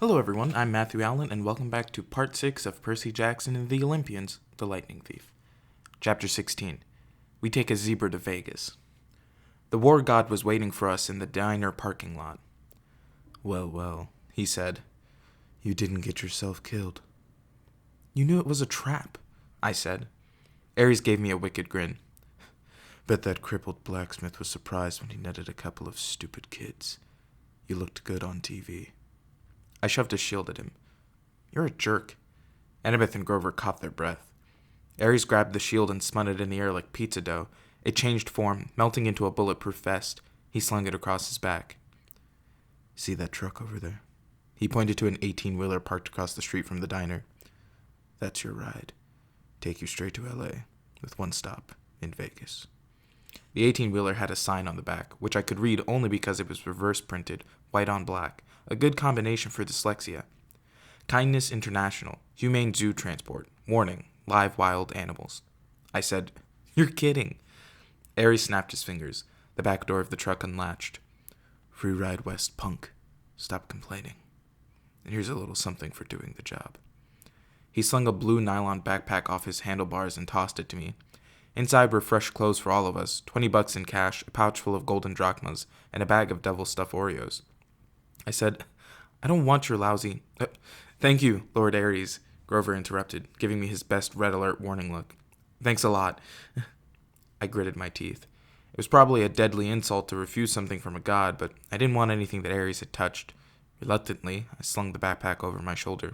Hello everyone, I'm Matthew Allen, and welcome back to Part 6 of Percy Jackson and the Olympians, The Lightning Thief. Chapter 16. We take a zebra to Vegas. The war god was waiting for us in the diner parking lot. Well, he said. You didn't get yourself killed. You knew it was a trap, I said. Ares gave me a wicked grin. Bet that crippled blacksmith was surprised when he netted a couple of stupid kids. You looked good on TV. I shoved a shield at him. You're a jerk. Annabeth and Grover caught their breath. Ares grabbed the shield and spun it in the air like pizza dough. It changed form, melting into a bulletproof vest. He slung it across his back. See that truck over there? He pointed to an 18-wheeler parked across the street from the diner. That's your ride. Take you straight to L.A., with one stop in Vegas. The 18-wheeler had a sign on the back, which I could read only because it was reverse printed, white on black. A good combination for dyslexia. Kindness International, Humane Zoo Transport, warning, live wild animals. I said, You're kidding. Ares snapped his fingers. The back door of the truck unlatched. Free ride west, punk. Stop complaining. And here's a little something for doing the job. He slung a blue nylon backpack off his handlebars and tossed it to me. Inside were fresh clothes for all of us, $20 in cash, a pouch full of golden drachmas, and a bag of devil stuffed Oreos. I said, I don't want your lousy... Thank you, Lord Ares, Grover interrupted, giving me his best red alert warning look. Thanks a lot. I gritted my teeth. It was probably a deadly insult to refuse something from a god, but I didn't want anything that Ares had touched. Reluctantly, I slung the backpack over my shoulder.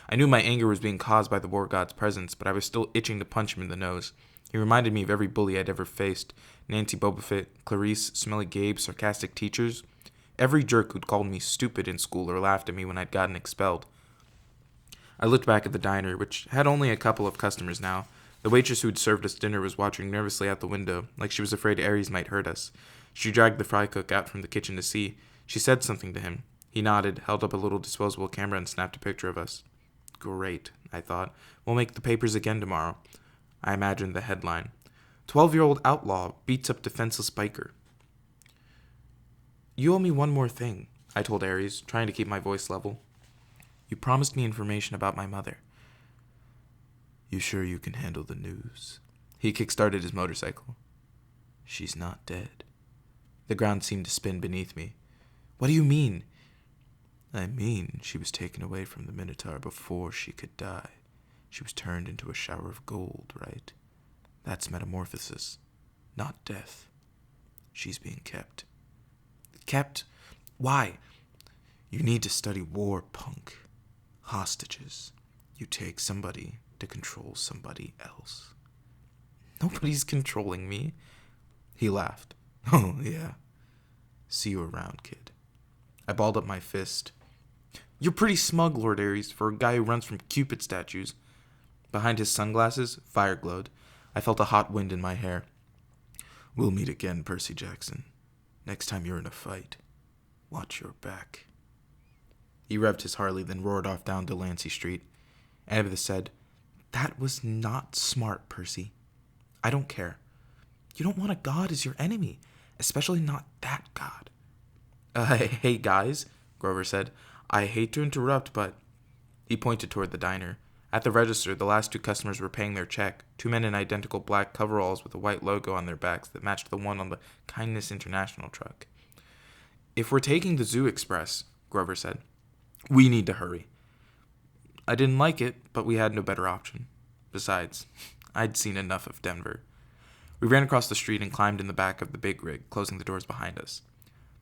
I knew my anger was being caused by the war god's presence, but I was still itching to punch him in the nose. He reminded me of every bully I'd ever faced. Nancy Bobofit, Clarice, Smelly Gabe, sarcastic teachers. Every jerk who'd called me stupid in school or laughed at me when I'd gotten expelled. I looked back at the diner, which had only a couple of customers now. The waitress who'd served us dinner was watching nervously out the window, like she was afraid Ares might hurt us. She dragged the fry cook out from the kitchen to see. She said something to him. He nodded, held up a little disposable camera, and snapped a picture of us. Great, I thought. We'll make the papers again tomorrow. I imagined the headline. 12-year-old outlaw beats up defenseless biker. You owe me one more thing, I told Ares, trying to keep my voice level. You promised me information about my mother. You sure you can handle the news? He kick-started his motorcycle. She's not dead. The ground seemed to spin beneath me. What do you mean? I mean, she was taken away from the Minotaur before she could die. She was turned into a shower of gold, right? That's metamorphosis, not death. She's being kept. Kept? Why? You need to study war, punk. Hostages. You take somebody to control somebody else. Nobody's controlling me. He laughed. Oh, yeah. See you around, kid. I balled up my fist. You're pretty smug, Lord Ares, for a guy who runs from Cupid statues. Behind his sunglasses, fire glowed. I felt a hot wind in my hair. We'll meet again, Percy Jackson. Next time you're in a fight, watch your back. He revved his Harley, then roared off down Delancey Street. Annabeth said, That was not smart, Percy. I don't care. You don't want a god as your enemy, especially not that god. Hey, guys, Grover said. I hate to interrupt, but... He pointed toward the diner. At the register, the last two customers were paying their check, two men in identical black coveralls with a white logo on their backs that matched the one on the Kindness International truck. If we're taking the Zoo Express, Grover said, we need to hurry. I didn't like it, but we had no better option. Besides, I'd seen enough of Denver. We ran across the street and climbed in the back of the big rig, closing the doors behind us.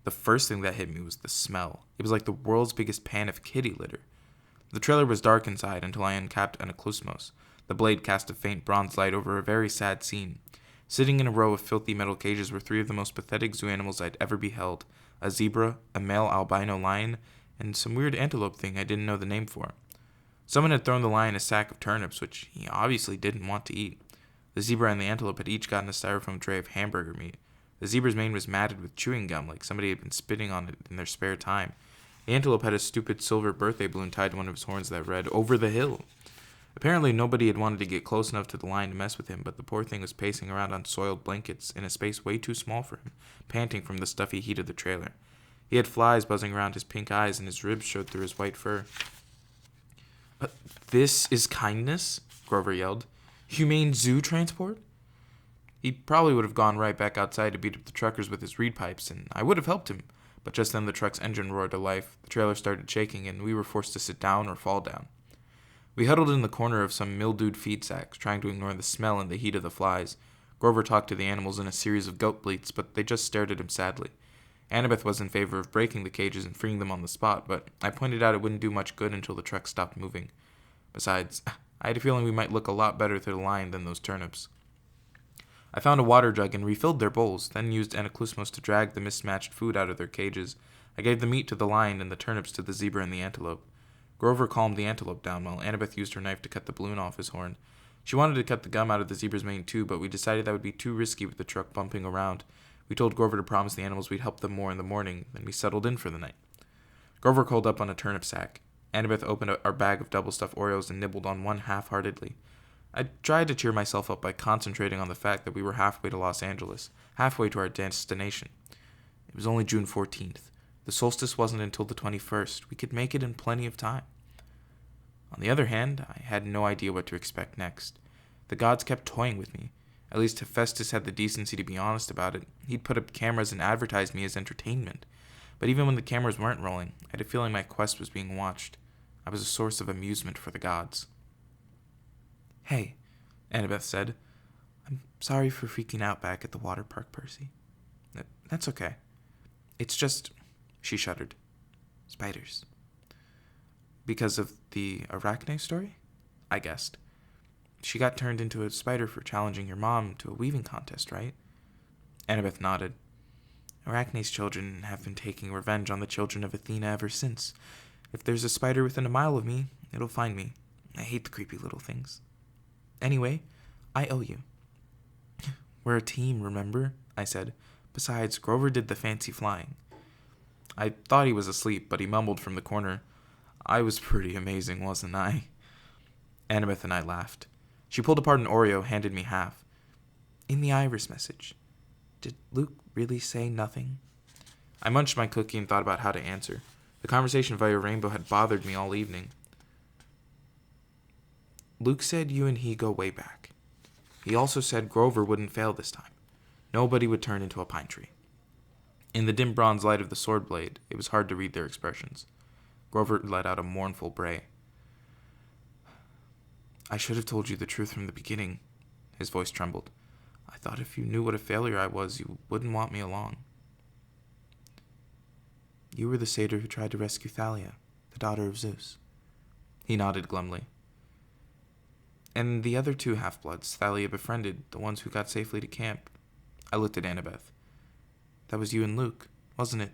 The first thing that hit me was the smell. It was like the world's biggest pan of kitty litter. The trailer was dark inside until I uncapped Anaclusmos. The blade cast a faint bronze light over a very sad scene. Sitting in a row of filthy metal cages were three of the most pathetic zoo animals I'd ever beheld. A zebra, a male albino lion, and some weird antelope thing I didn't know the name for. Someone had thrown the lion a sack of turnips, which he obviously didn't want to eat. The zebra and the antelope had each gotten a styrofoam tray of hamburger meat. The zebra's mane was matted with chewing gum, like somebody had been spitting on it in their spare time. The antelope had a stupid silver birthday balloon tied to one of his horns that read, Over the Hill. Apparently nobody had wanted to get close enough to the lion to mess with him, but the poor thing was pacing around on soiled blankets in a space way too small for him, panting from the stuffy heat of the trailer. He had flies buzzing around his pink eyes, and his ribs showed through his white fur. This is kindness? Grover yelled. Humane zoo transport? He probably would have gone right back outside to beat up the truckers with his reed pipes, and I would have helped him. But just then the truck's engine roared to life, the trailer started shaking, and we were forced to sit down or fall down. We huddled in the corner of some mildewed feed sacks, trying to ignore the smell and the heat of the flies. Grover talked to the animals in a series of goat bleats, but they just stared at him sadly. Annabeth was in favor of breaking the cages and freeing them on the spot, but I pointed out it wouldn't do much good until the truck stopped moving. Besides, I had a feeling we might look a lot better to the lion than those turnips. I found a water jug and refilled their bowls, then used Anaklusmos to drag the mismatched food out of their cages. I gave the meat to the lion and the turnips to the zebra and the antelope. Grover calmed the antelope down while Annabeth used her knife to cut the balloon off his horn. She wanted to cut the gum out of the zebra's mane too, but we decided that would be too risky with the truck bumping around. We told Grover to promise the animals we'd help them more in the morning, then we settled in for the night. Grover curled up on a turnip sack. Annabeth opened our bag of double-stuffed Oreos and nibbled on one half-heartedly. I tried to cheer myself up by concentrating on the fact that we were halfway to Los Angeles, halfway to our destination. It was only June 14th. The solstice wasn't until the 21st. We could make it in plenty of time. On the other hand, I had no idea what to expect next. The gods kept toying with me. At least Hephaestus had the decency to be honest about it. He'd put up cameras and advertised me as entertainment. But even when the cameras weren't rolling, I had a feeling my quest was being watched. I was a source of amusement for the gods. Hey, Annabeth said. I'm sorry for freaking out back at the water park, Percy. That's okay. It's just, she shuddered, spiders. Because of the Arachne story? I guessed. She got turned into a spider for challenging your mom to a weaving contest, right? Annabeth nodded. Arachne's children have been taking revenge on the children of Athena ever since. If there's a spider within a mile of me, it'll find me. I hate the creepy little things. Anyway, I owe you. We're a team, remember? I said. Besides, Grover did the fancy flying. I thought he was asleep, but he mumbled from the corner. I was pretty amazing, wasn't I? Annabeth and I laughed. She pulled apart an Oreo, handed me half. In the iris message, did Luke really say nothing? I munched my cookie and thought about how to answer. The conversation via Rainbow had bothered me all evening. Luke said you and he go way back. He also said Grover wouldn't fail this time. Nobody would turn into a pine tree. In the dim bronze light of the sword blade, it was hard to read their expressions. Grover let out a mournful bray. I should have told you the truth from the beginning. His voice trembled. I thought if you knew what a failure I was, you wouldn't want me along. You were the satyr who tried to rescue Thalia, the daughter of Zeus. He nodded glumly. And the other two half-bloods Thalia befriended, the ones who got safely to camp. I looked at Annabeth. That was you and Luke, wasn't it?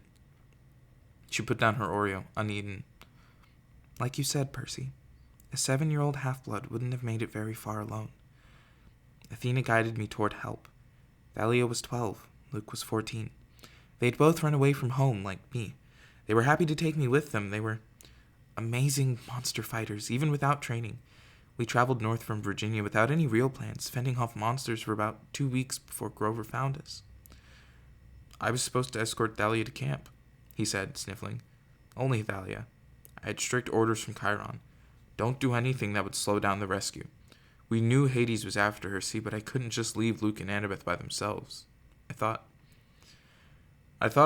She put down her Oreo, uneaten. Like you said, Percy, a 7-year-old half-blood wouldn't have made it very far alone. Athena guided me toward help. Thalia was 12, Luke was 14. They'd both run away from home, like me. They were happy to take me with them. They were amazing monster fighters, even without training. We traveled north from Virginia without any real plans, fending off monsters for about 2 weeks before Grover found us. I was supposed to escort Thalia to camp, he said, sniffling. Only Thalia. I had strict orders from Chiron. Don't do anything that would slow down the rescue. We knew Hades was after her, see, but I couldn't just leave Luke and Annabeth by themselves. I thought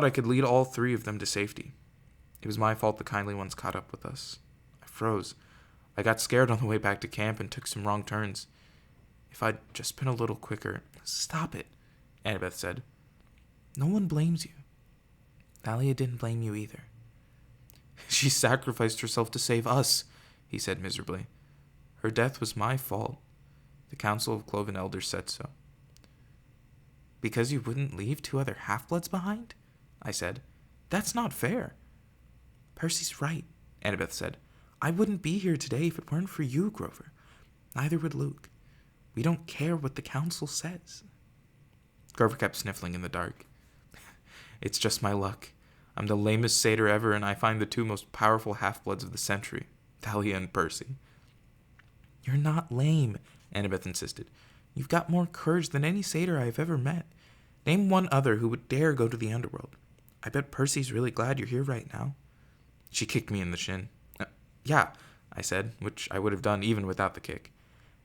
I could lead all 3 of them to safety. It was my fault the kindly ones caught up with us. I froze. I got scared on the way back to camp and took some wrong turns. If I'd just been a little quicker... Stop it, Annabeth said. No one blames you. Thalia didn't blame you either. She sacrificed herself to save us, he said miserably. Her death was my fault. The Council of Cloven Elders said so. Because you wouldn't leave 2 other half-bloods behind? I said. That's not fair. Percy's right, Annabeth said. I wouldn't be here today if it weren't for you, Grover. Neither would Luke. We don't care what the Council says. Grover kept sniffling in the dark. It's just my luck. I'm the lamest satyr ever, and I find the 2 most powerful half-bloods of the century, Thalia and Percy. You're not lame, Annabeth insisted. You've got more courage than any satyr I've ever met. Name one other who would dare go to the underworld. I bet Percy's really glad you're here right now. She kicked me in the shin. Yeah, I said, which I would have done even without the kick.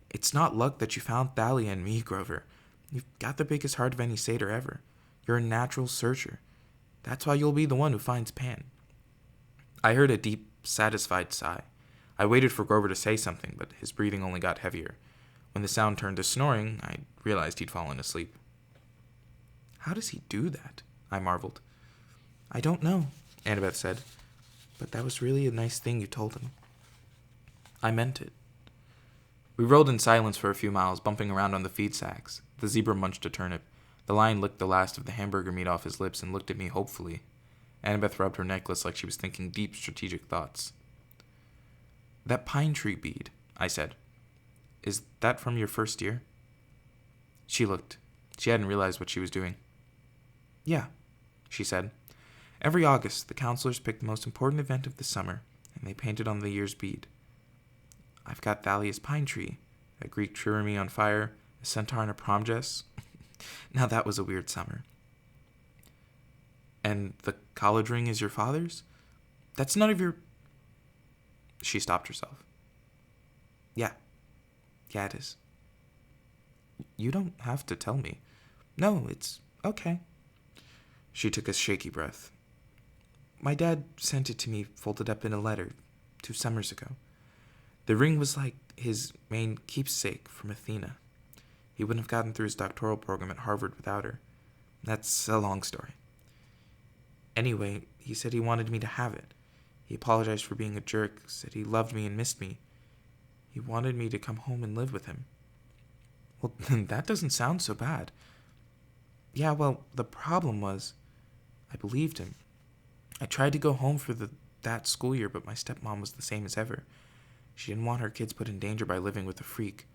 It's not luck that you found Thalia and me, Grover. You've got the biggest heart of any satyr ever. You're a natural searcher. That's why you'll be the one who finds Pan. I heard a deep, satisfied sigh. I waited for Grover to say something, but his breathing only got heavier. When the sound turned to snoring, I realized he'd fallen asleep. How does he do that? I marveled. I don't know, Annabeth said, but that was really a nice thing you told him. I meant it. We rode in silence for a few miles, bumping around on the feed sacks. The zebra munched a turnip. The lion licked the last of the hamburger meat off his lips and looked at me hopefully. Annabeth rubbed her necklace like she was thinking deep, strategic thoughts. That pine tree bead, I said. Is that from your first year? She looked. She hadn't realized what she was doing. Yeah, she said. Every August, the counselors pick the most important event of the summer, and they paint it on the year's bead. I've got Thalia's pine tree, a Greek trireme on fire, a centaur in a prom dress. Now that was a weird summer. And the college ring is your father's? That's none of your... She stopped herself. Yeah, it is. You don't have to tell me. No, it's okay. She took a shaky breath. My dad sent it to me folded up in a letter 2 summers ago. The ring was like his main keepsake from Athena. He wouldn't have gotten through his doctoral program at Harvard without her. That's a long story. Anyway, he said he wanted me to have it. He apologized for being a jerk, said he loved me and missed me. He wanted me to come home and live with him. Well, that doesn't sound so bad. Yeah, well, the problem was, I believed him. I tried to go home for that school year, but my stepmom was the same as ever. She didn't want her kids put in danger by living with a freak.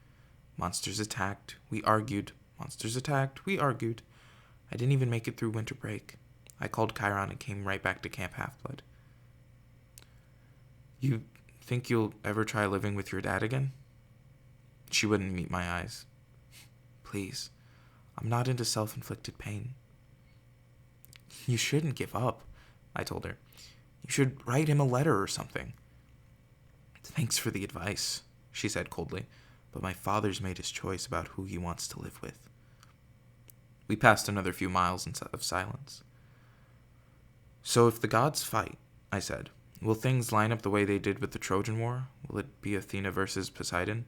Monsters attacked. We argued. Monsters attacked. We argued. I didn't even make it through winter break. I called Chiron and came right back to Camp Half-Blood. You think you'll ever try living with your dad again? She wouldn't meet my eyes. Please, I'm not into self-inflicted pain. You shouldn't give up, I told her. You should write him a letter or something. Thanks for the advice, she said coldly, but my father's made his choice about who he wants to live with. We passed another few miles of silence. So if the gods fight, I said, will things line up the way they did with the Trojan War? Will it be Athena versus Poseidon?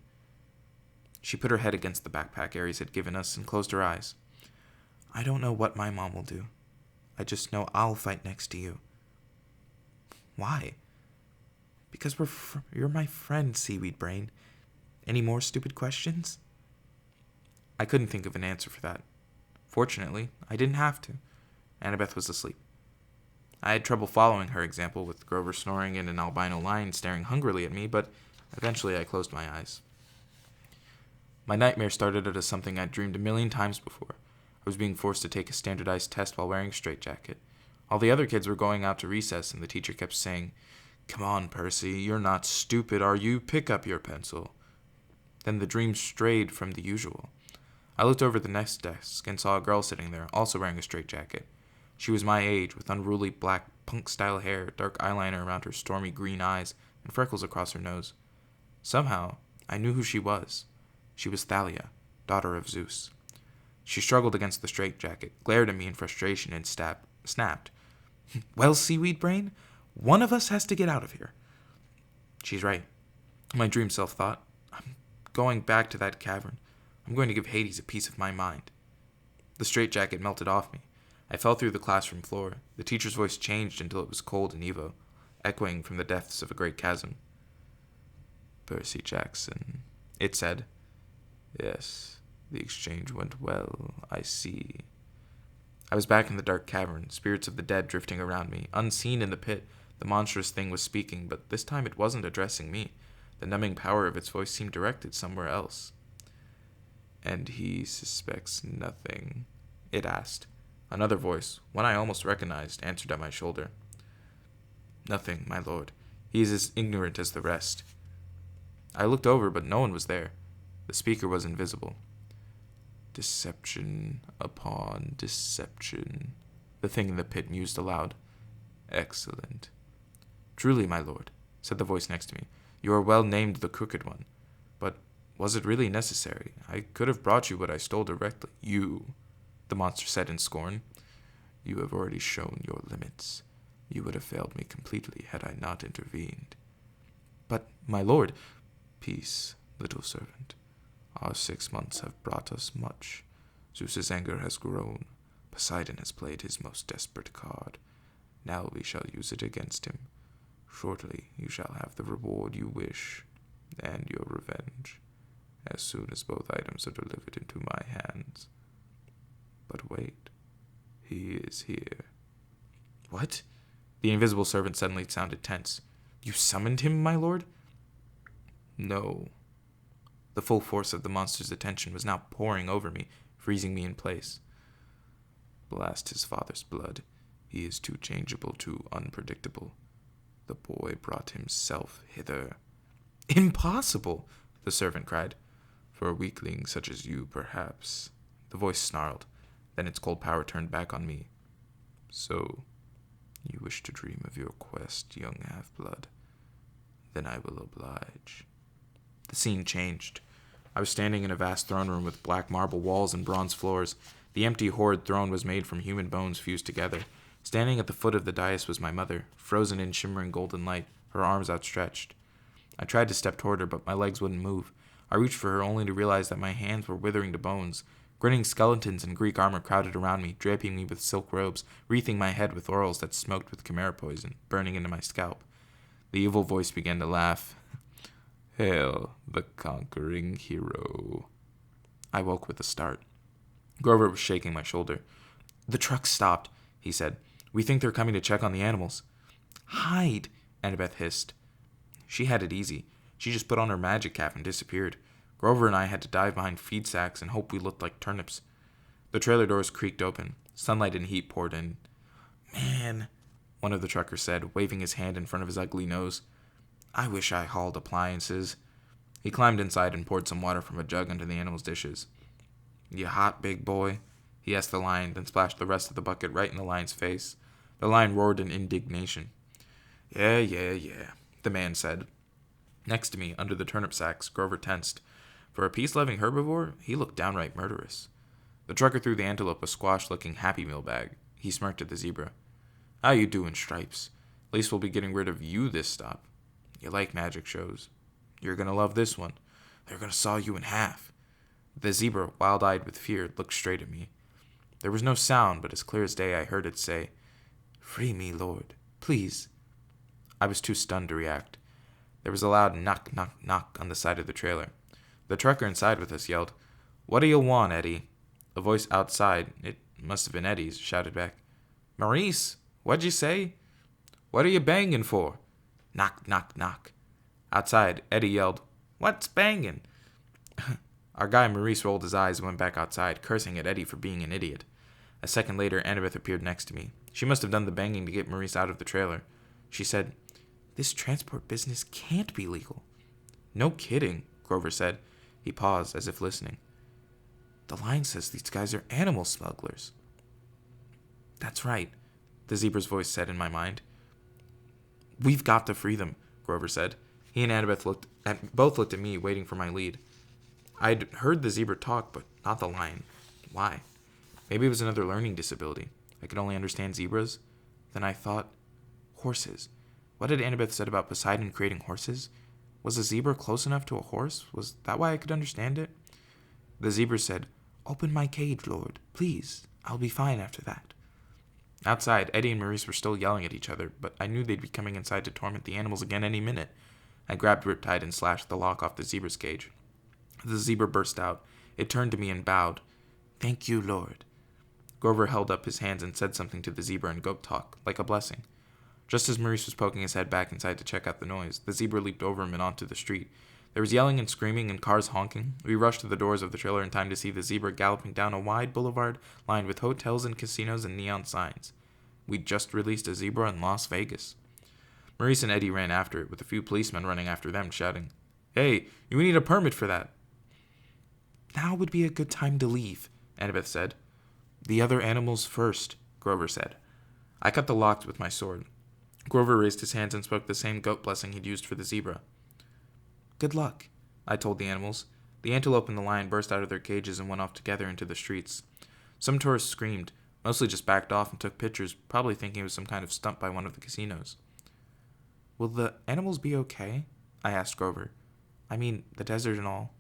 She put her head against the backpack Ares had given us and closed her eyes. I don't know what my mom will do. I just know I'll fight next to you. Why? Because you're my friend, Seaweed Brain. Any more stupid questions? I couldn't think of an answer for that. Fortunately, I didn't have to. Annabeth was asleep. I had trouble following her example, with Grover snoring and an albino lion staring hungrily at me, but eventually I closed my eyes. My nightmare started out as something I'd dreamed a million times before. I was being forced to take a standardized test while wearing a straitjacket. All the other kids were going out to recess, and the teacher kept saying, "Come on, Percy, you're not stupid, are you? Pick up your pencil." Then the dream strayed from the usual. I looked over the next desk and saw a girl sitting there, also wearing a straitjacket. She was my age, with unruly black punk-style hair, dark eyeliner around her stormy green eyes, and freckles across her nose. Somehow, I knew who she was. She was Thalia, daughter of Zeus. She struggled against the straitjacket, glared at me in frustration, and snapped. Well, Seaweed Brain, one of us has to get out of here. She's right. My dream self thought. I'm going back to that cavern. I'm going to give Hades a piece of my mind. The straitjacket melted off me. I fell through the classroom floor. The teacher's voice changed until it was cold and evil, echoing from the depths of a great chasm. Percy Jackson, it said. Yes, the exchange went well, I see. I was back in the dark cavern, spirits of the dead drifting around me. Unseen in the pit, the monstrous thing was speaking, but this time it wasn't addressing me. The numbing power of its voice seemed directed somewhere else. And he suspects nothing, it asked. Another voice, one I almost recognized, answered at my shoulder. Nothing, my lord. He is as ignorant as the rest. I looked over, but no one was there. The speaker was invisible. Deception upon deception, The thing in the pit mused aloud. Excellent. Truly, my lord, said the voice next to me, you are well named the Crooked One. But was it really necessary? I could have brought you what I stole directly. You, the monster said in scorn. You have already shown your limits. You would have failed me completely had I not intervened. But, my lord... Peace, little servant. Our 6 months have brought us much. Zeus's anger has grown. Poseidon has played his most desperate card. Now we shall use it against him. Shortly you shall have the reward you wish, and your revenge, as soon as both items are delivered into my hands. But wait, he is here. What? The invisible servant suddenly sounded tense. You summoned him, my lord? No. The full force of the monster's attention was now pouring over me, freezing me in place. Blast his father's blood. He is too changeable, too unpredictable. The boy brought himself hither. Impossible, the servant cried. For a weakling such as you, perhaps. The voice snarled. Then its cold power turned back on me. So, you wish to dream of your quest, young half-blood? Then I will oblige. The scene changed. I was standing in a vast throne room with black marble walls and bronze floors. The empty, horrid throne was made from human bones fused together. Standing at the foot of the dais was my mother, frozen in shimmering golden light, her arms outstretched. I tried to step toward her, but my legs wouldn't move. I reached for her only to realize that my hands were withering to bones. Grinning skeletons in Greek armor crowded around me, draping me with silk robes, wreathing my head with orals that smoked with chimera poison, burning into my scalp. The evil voice began to laugh. Hail, the conquering hero. I woke with a start. Grover was shaking my shoulder. The truck stopped, he said. We think they're coming to check on the animals. Hide, Annabeth hissed. She had it easy. She just put on her magic cap and disappeared. Grover and I had to dive behind feed sacks and hope we looked like turnips. The trailer doors creaked open. Sunlight and heat poured in. Man, one of the truckers said, waving his hand in front of his ugly nose. I wish I hauled appliances. He climbed inside and poured some water from a jug into the animal's dishes. You hot, big boy? He asked the lion, then splashed the rest of the bucket right in the lion's face. The lion roared in indignation. Yeah, the man said. Next to me, under the turnip sacks, Grover tensed. For a peace-loving herbivore, he looked downright murderous. The trucker threw the antelope a squash-looking Happy Meal bag. He smirked at the zebra. How you doing, Stripes? At least we'll be getting rid of you this stop. You like magic shows. You're gonna love this one. They're gonna saw you in half. The zebra, wild-eyed with fear, looked straight at me. There was no sound, but as clear as day I heard it say, Free me, Lord, please. I was too stunned to react. There was a loud knock, knock, knock on the side of the trailer. The trucker inside with us yelled, What do you want, Eddie? A voice outside, it must have been Eddie's, shouted back, Maurice, what'd you say? What are you banging for? Knock, knock, knock. Outside, Eddie yelled, What's banging? Our guy Maurice rolled his eyes and went back outside, cursing at Eddie for being an idiot. A second later, Annabeth appeared next to me. She must have done the banging to get Maurice out of the trailer. She said, This transport business can't be legal. No kidding, Grover said. He paused, as if listening. The line says these guys are animal smugglers. That's right, the zebra's voice said in my mind. We've got to free them, Grover said. He and Annabeth both looked at me, waiting for my lead. I'd heard the zebra talk, but not the lion. Why? Maybe it was another learning disability. I could only understand zebras. Then I thought, horses. What had Annabeth said about Poseidon creating horses? Was a zebra close enough to a horse? Was that why I could understand it? The zebra said, Open my cage, Lord. Please. I'll be fine after that. Outside, Eddie and Maurice were still yelling at each other, but I knew they'd be coming inside to torment the animals again any minute. I grabbed Riptide and slashed the lock off the zebra's cage. The zebra burst out. It turned to me and bowed. Thank you, Lord. Grover held up his hands and said something to the zebra in goat talk, like a blessing. Just as Maurice was poking his head back inside to check out the noise, the zebra leaped over him and onto the street. There was yelling and screaming and cars honking. We rushed to the doors of the trailer in time to see the zebra galloping down a wide boulevard lined with hotels and casinos and neon signs. We'd just released a zebra in Las Vegas. Maurice and Eddie ran after it, with a few policemen running after them, shouting, Hey, you need a permit for that. Now would be a good time to leave, Annabeth said. The other animals first, Grover said. I cut the locks with my sword. Grover raised his hands and spoke the same goat blessing he'd used for the zebra. Good luck, I told the animals. The antelope and the lion burst out of their cages and went off together into the streets. Some tourists screamed, mostly just backed off and took pictures, probably thinking it was some kind of stunt by one of the casinos. Will the animals be okay? I asked Grover. I mean, the desert and all.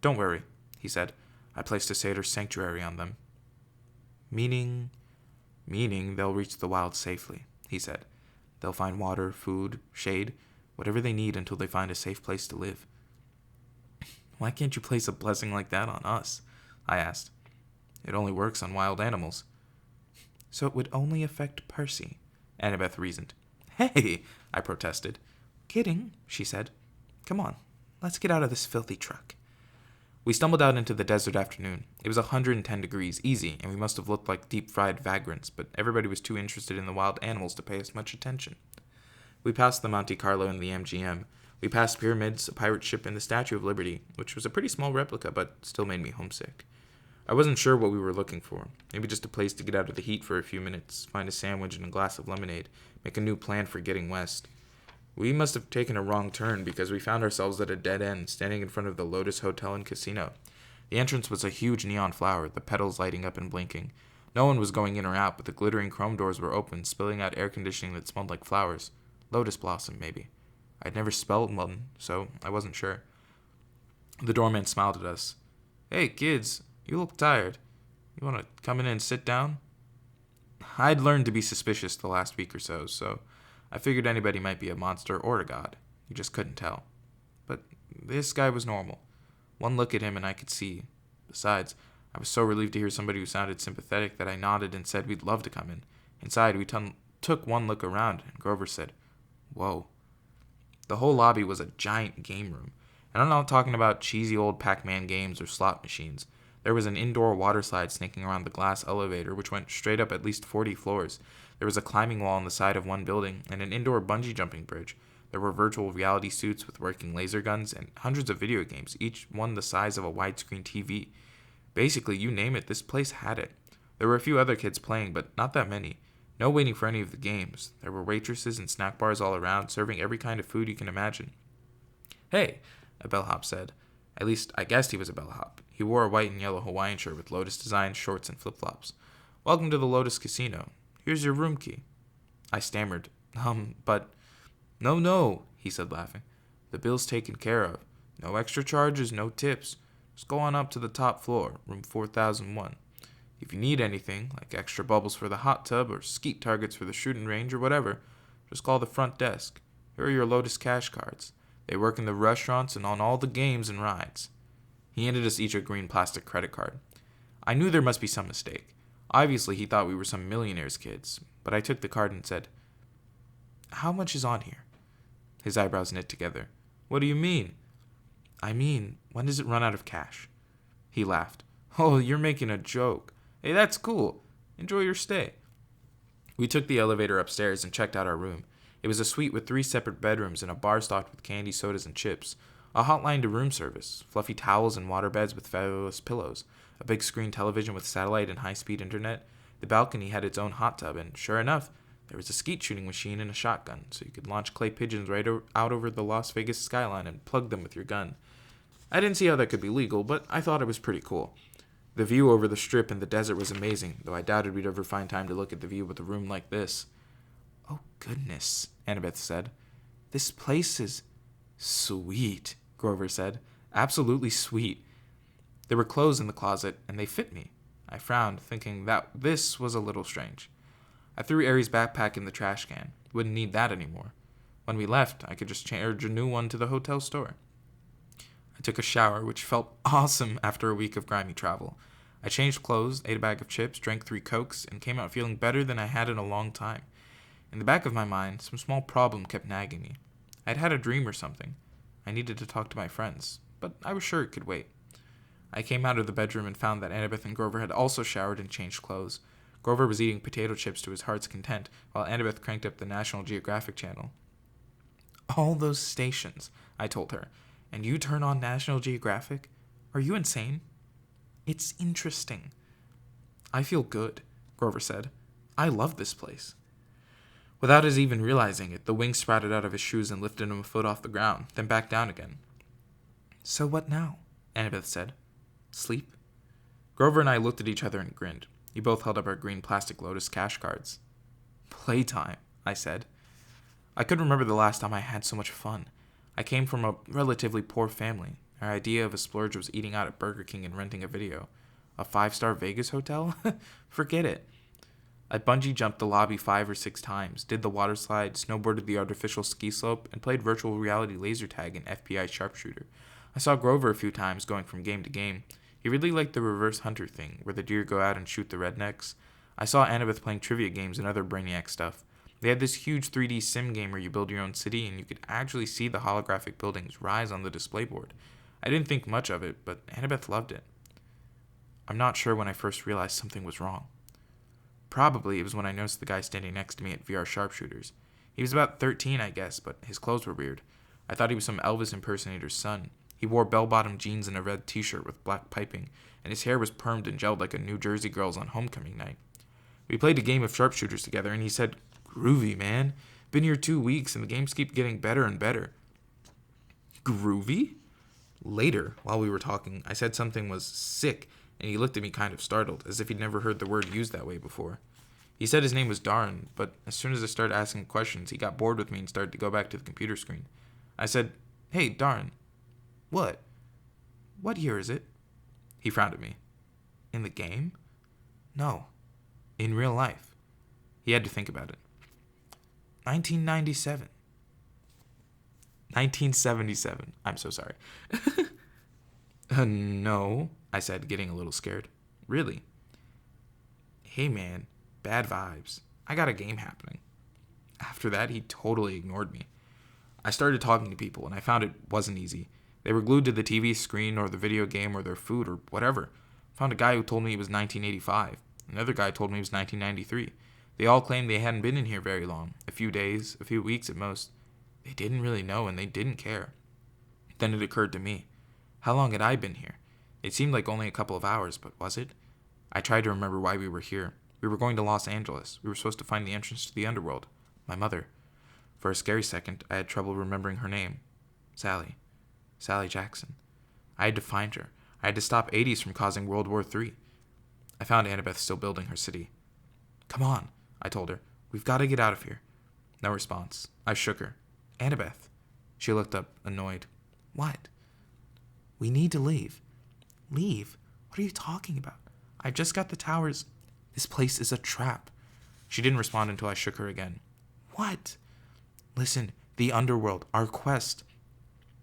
Don't worry, he said. I placed a satyr sanctuary on them. Meaning they'll reach the wild safely, he said. They'll find water, food, shade, whatever they need until they find a safe place to live. Why can't you place a blessing like that on us? I asked. It only works on wild animals. So it would only affect Percy, Annabeth reasoned. Hey, I protested. Kidding, she said. Come on, let's get out of this filthy truck. We stumbled out into the desert afternoon. It was 110 degrees, easy, and we must have looked like deep-fried vagrants, but everybody was too interested in the wild animals to pay us much attention. We passed the Monte Carlo and the MGM. We passed pyramids, a pirate ship, and the Statue of Liberty, which was a pretty small replica, but still made me homesick. I wasn't sure what we were looking for. Maybe just a place to get out of the heat for a few minutes, find a sandwich and a glass of lemonade, make a new plan for getting west. We must have taken a wrong turn because we found ourselves at a dead end, standing in front of the Lotus Hotel and Casino. The entrance was a huge neon flower, the petals lighting up and blinking. No one was going in or out, but the glittering chrome doors were open, spilling out air conditioning that smelled like flowers. Lotus blossom, maybe. I'd never smelled one, so I wasn't sure. The doorman smiled at us. Hey, kids, you look tired. You want to come in and sit down? I'd learned to be suspicious the last week or so I figured anybody might be a monster or a god. You just couldn't tell. But this guy was normal. One look at him and I could see. Besides, I was so relieved to hear somebody who sounded sympathetic that I nodded and said we'd love to come in. Inside, we took one look around, and Grover said, Whoa. The whole lobby was a giant game room. And I'm not talking about cheesy old Pac-Man games or slot machines. There was an indoor water slide snaking around the glass elevator, which went straight up at least 40 floors. There was a climbing wall on the side of one building and an indoor bungee jumping bridge. There were virtual reality suits with working laser guns and hundreds of video games, each one the size of a widescreen TV. Basically, you name it, this place had it. There were a few other kids playing, but not that many. No waiting for any of the games. There were waitresses and snack bars all around, serving every kind of food you can imagine. Hey, a bellhop said. At least, I guessed he was a bellhop. He wore a white and yellow Hawaiian shirt with Lotus design shorts and flip-flops. Welcome to the Lotus Casino. Here's your room key. I stammered. But... No, he said, laughing. The bill's taken care of. No extra charges, no tips. Just go on up to the top floor, room 4001. If you need anything, like extra bubbles for the hot tub or skeet targets for the shooting range or whatever, just call the front desk. Here are your Lotus cash cards. They work in the restaurants and on all the games and rides. He handed us each a green plastic credit card. I knew there must be some mistake. Obviously, he thought we were some millionaire's kids, but I took the card and said, How much is on here? His eyebrows knit together. What do you mean? I mean, when does it run out of cash? He laughed. Oh, you're making a joke. Hey, that's cool. Enjoy your stay. We took the elevator upstairs and checked out our room. It was a suite with 3 separate bedrooms and a bar stocked with candy, sodas, and chips. A hotline to room service, fluffy towels and water beds with fabulous pillows, a big screen television with satellite and high-speed internet. The balcony had its own hot tub, and sure enough, there was a skeet shooting machine and a shotgun, so you could launch clay pigeons right out over the Las Vegas skyline and plug them with your gun. I didn't see how that could be legal, but I thought it was pretty cool. The view over the strip and the desert was amazing, though I doubted we'd ever find time to look at the view with a room like this. Oh, goodness, Annabeth said. This place is sweet, Grover said. Absolutely sweet. There were clothes in the closet, and they fit me. I frowned, thinking that this was a little strange. I threw Aries' backpack in the trash can. Wouldn't need that anymore. When we left, I could just charge a new one to the hotel store. I took a shower, which felt awesome after a week of grimy travel. I changed clothes, ate a bag of chips, drank 3 Cokes, and came out feeling better than I had in a long time. In the back of my mind, some small problem kept nagging me. I'd had a dream or something. I needed to talk to my friends, but I was sure it could wait. I came out of the bedroom and found that Annabeth and Grover had also showered and changed clothes. Grover was eating potato chips to his heart's content, while Annabeth cranked up the National Geographic channel. All those stations, I told her, and you turn on National Geographic? Are you insane? It's interesting. I feel good, Grover said. I love this place. Without his even realizing it, the wings sprouted out of his shoes and lifted him a foot off the ground, then back down again. So what now? Annabeth said. Sleep? Grover and I looked at each other and grinned. We both held up our green plastic Lotus cash cards. Playtime, I said. I couldn't remember the last time I had so much fun. I came from a relatively poor family. Our idea of a splurge was eating out at Burger King and renting a video. A 5-star Vegas hotel? Forget it. I bungee jumped the lobby 5 or 6 times, did the water slide, snowboarded the artificial ski slope, and played virtual reality laser tag and FBI sharpshooter. I saw Grover a few times going from game to game. He really liked the reverse hunter thing, where the deer go out and shoot the rednecks. I saw Annabeth playing trivia games and other brainiac stuff. They had this huge 3D sim game where you build your own city and you could actually see the holographic buildings rise on the display board. I didn't think much of it, but Annabeth loved it. I'm not sure when I first realized something was wrong. Probably it was when I noticed the guy standing next to me at VR Sharpshooters. He was about 13, I guess, but his clothes were weird. I thought he was some Elvis impersonator's son. He wore bell-bottom jeans and a red t-shirt with black piping, and his hair was permed and gelled like a New Jersey girl's on homecoming night. We played a game of sharpshooters together, and he said, "Groovy, man. Been here 2 weeks, and the games keep getting better and better." Groovy? Later, while we were talking, I said something was sick, and he looked at me kind of startled, as if he'd never heard the word used that way before. He said his name was Darn, but as soon as I started asking questions, he got bored with me and started to go back to the computer screen. I said, "Hey, Darn." "What?" "What year is it?" He frowned at me. "In the game?" "No. In real life." He had to think about it. 1997. 1977. I'm so sorry. No, I said, getting a little scared. Really? Hey man, bad vibes. I got a game happening. After that, he totally ignored me. I started talking to people, and I found it wasn't easy. They were glued to the TV screen or the video game or their food or whatever. Found a guy who told me it was 1985. Another guy told me it was 1993. They all claimed they hadn't been in here very long. A few days, a few weeks at most. They didn't really know, and they didn't care. Then it occurred to me. How long had I been here? It seemed like only a couple of hours, but was it? I tried to remember why we were here. We were going to Los Angeles. We were supposed to find the entrance to the underworld. My mother. For a scary second, I had trouble remembering her name. Sally. Sally Jackson. I had to find her. I had to stop 80s from causing World War III. I found Annabeth still building her city. Come on, I told her. We've got to get out of here. No response. I shook her. Annabeth. She looked up, annoyed. What? We need to leave. Leave? What are you talking about? I just got the towers. This place is a trap. She didn't respond until I shook her again. What? Listen, the underworld, our quest.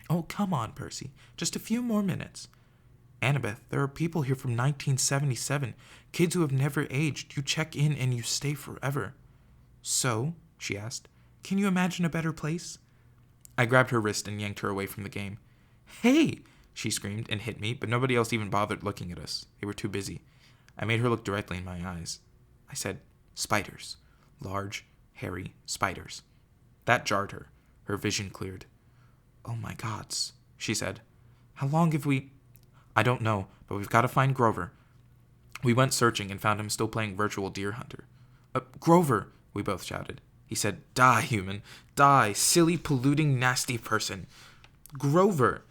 Oh, come on, Percy. Just a few more minutes. Annabeth, there are people here from 1977. Kids who have never aged. You check in and you stay forever. So, she asked, can you imagine a better place? I grabbed her wrist and yanked her away from the game. Hey! She screamed and hit me, but nobody else even bothered looking at us. They were too busy. I made her look directly in my eyes. I said, spiders. Large, hairy spiders. That jarred her. Her vision cleared. Oh my gods, she said. How long have we... I don't know, but we've got to find Grover. We went searching and found him still playing virtual deer hunter. Grover, we both shouted. He said, die, human. Die, silly, polluting, nasty person. Grover.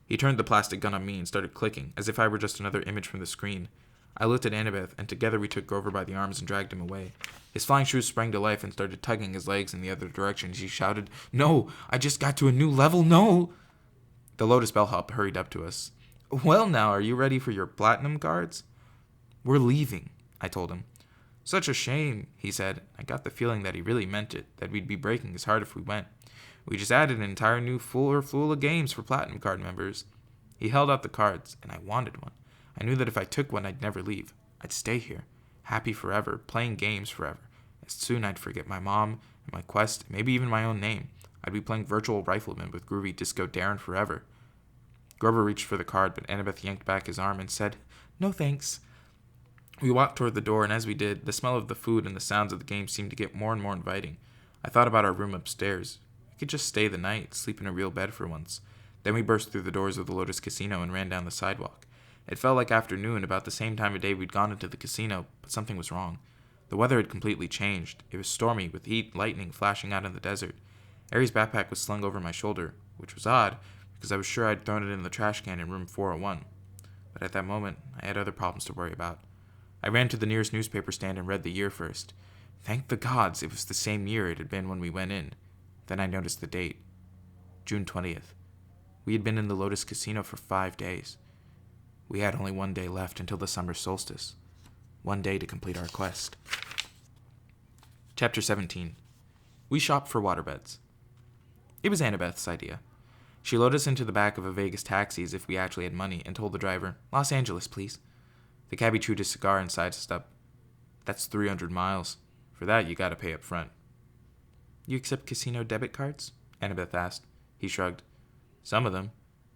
He turned the plastic gun on me and started clicking, as if I were just another image from the screen. I looked at Annabeth, and together we took Grover by the arms and dragged him away. His flying shoes sprang to life and started tugging his legs in the other direction. He shouted, No, I just got to a new level, no! The Lotus bellhop hurried up to us. Well now, are you ready for your platinum cards? We're leaving, I told him. Such a shame, he said. I got the feeling that he really meant it, that we'd be breaking his heart if we went. We just added an entire new full of games for platinum card members. He held out the cards, and I wanted one. I knew that if I took one, I'd never leave. I'd stay here, happy forever, playing games forever. And soon I'd forget my mom and my quest, maybe even my own name. I'd be playing virtual rifleman with groovy Disco Darren forever. Grover reached for the card, but Annabeth yanked back his arm and said, No thanks. We walked toward the door, and as we did, the smell of the food and the sounds of the game seemed to get more and more inviting. I thought about our room upstairs. We could just stay the night, sleep in a real bed for once. Then we burst through the doors of the Lotus Casino and ran down the sidewalk. It felt like afternoon, about the same time of day we'd gone into the casino, but something was wrong. The weather had completely changed. It was stormy, with heat, lightning flashing out in the desert. Aries' backpack was slung over my shoulder, which was odd, because I was sure I'd thrown it in the trash can in room 401. But at that moment, I had other problems to worry about. I ran to the nearest newspaper stand and read the year first. Thank the gods it was the same year it had been when we went in. Then I noticed the date. June 20th. We had been in the Lotus Casino for 5 days. We had only 1 day left until the summer solstice. 1 day to complete our quest. Chapter 17. We shopped for waterbeds. It was Annabeth's idea. She loaded us into the back of a Vegas taxi as if we actually had money and told the driver, "Los Angeles, please." The cabbie chewed his cigar and sized up. "That's 300 miles. For that, you gotta pay up front." "You accept casino debit cards?" Annabeth asked. He shrugged. "Some of them.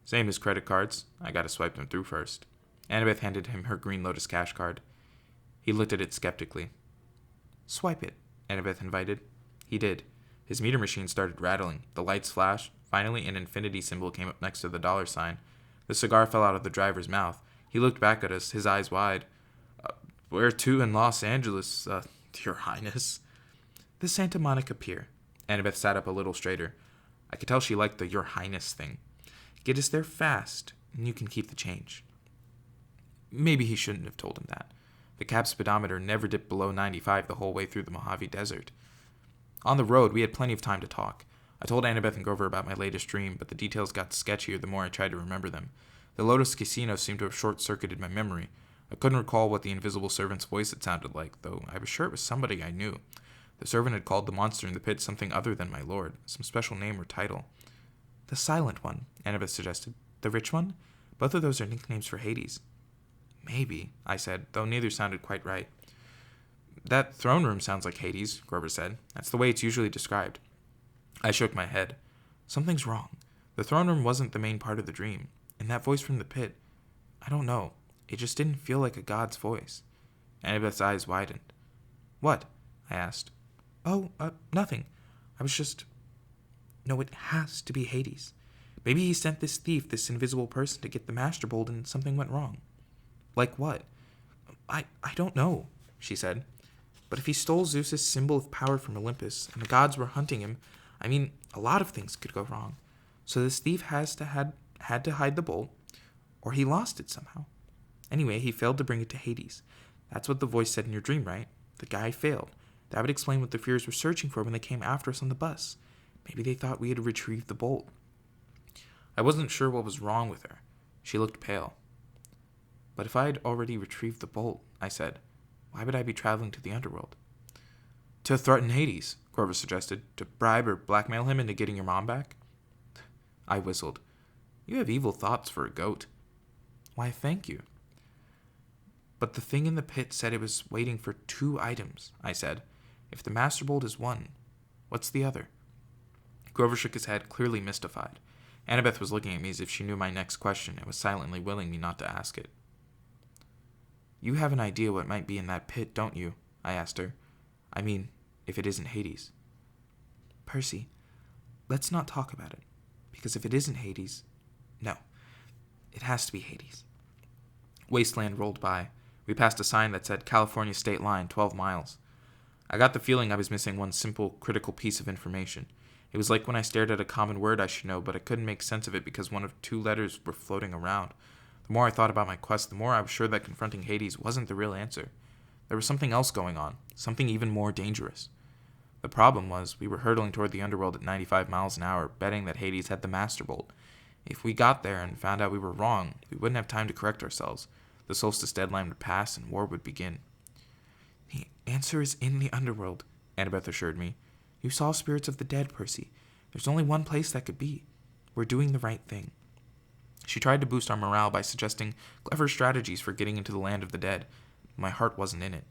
Same as credit cards. I gotta swipe them through first." Annabeth handed him her green Lotus cash card. He looked at it skeptically. "Swipe it," Annabeth invited. He did. His meter machine started rattling. The lights flashed. Finally, an infinity symbol came up next to the dollar sign. The cigar fell out of the driver's mouth. He looked back at us, his eyes wide. "Where to in Los Angeles, Your Highness?" "The Santa Monica Pier." Annabeth sat up a little straighter. I could tell she liked the "Your Highness" thing. "Get us there fast, and you can keep the change." Maybe he shouldn't have told him that. The cab speedometer never dipped below 95 the whole way through the Mojave Desert. On the road, we had plenty of time to talk. I told Annabeth and Grover about my latest dream, but the details got sketchier the more I tried to remember them. The Lotus Casino seemed to have short-circuited my memory. I couldn't recall what the invisible servant's voice had sounded like, though I was sure it was somebody I knew. The servant had called the monster in the pit something other than my lord, some special name or title. "The Silent One," Annabeth suggested. "The Rich One? Both of those are nicknames for Hades." "Maybe," I said, though neither sounded quite right. "That throne room sounds like Hades," Grover said. "That's the way it's usually described." I shook my head. Something's wrong. The throne room wasn't the main part of the dream. And that voice from the pit, I don't know. It just didn't feel like a god's voice. Annabeth's eyes widened. "What?" I asked. "Oh, nothing. I was just... No, it has to be Hades. Maybe he sent this thief, this invisible person, to get the Master Bolt and something went wrong." "Like what?" I don't know," she said. "But if he stole Zeus's symbol of power from Olympus, and the gods were hunting him, I mean, a lot of things could go wrong. So this thief had to hide the bolt, or he lost it somehow. Anyway, he failed to bring it to Hades. That's what the voice said in your dream, right? The guy failed. That would explain what the Fears were searching for when they came after us on the bus. Maybe they thought we had retrieved the bolt." I wasn't sure what was wrong with her. She looked pale. "But if I had already retrieved the bolt," I said, "why would I be traveling to the underworld?" "To threaten Hades," Grover suggested. "To bribe or blackmail him into getting your mom back." I whistled. "You have evil thoughts for a goat." "Why, thank you." "But the thing in the pit said it was waiting for 2 items," I said. "If the Master Bolt is one, what's the other?" Grover shook his head, clearly mystified. Annabeth was looking at me as if she knew my next question and was silently willing me not to ask it. "You have an idea what might be in that pit, don't you?" I asked her. "I mean, if it isn't Hades." "Percy, let's not talk about it. Because if it isn't Hades... No, it has to be Hades." Wasteland rolled by. We passed a sign that said California State Line, 12 miles. I got the feeling I was missing one simple, critical piece of information. It was like when I stared at a common word I should know, but I couldn't make sense of it because one of 2 letters were floating around. The more I thought about my quest, the more I was sure that confronting Hades wasn't the real answer. There was something else going on, something even more dangerous. The problem was, we were hurtling toward the underworld at 95 miles an hour, betting that Hades had the Master Bolt. If we got there and found out we were wrong, we wouldn't have time to correct ourselves. The solstice deadline would pass and war would begin. "The answer is in the underworld," Annabeth assured me. "You saw spirits of the dead, Percy. There's only one place that could be. We're doing the right thing." She tried to boost our morale by suggesting clever strategies for getting into the land of the dead. My heart wasn't in it.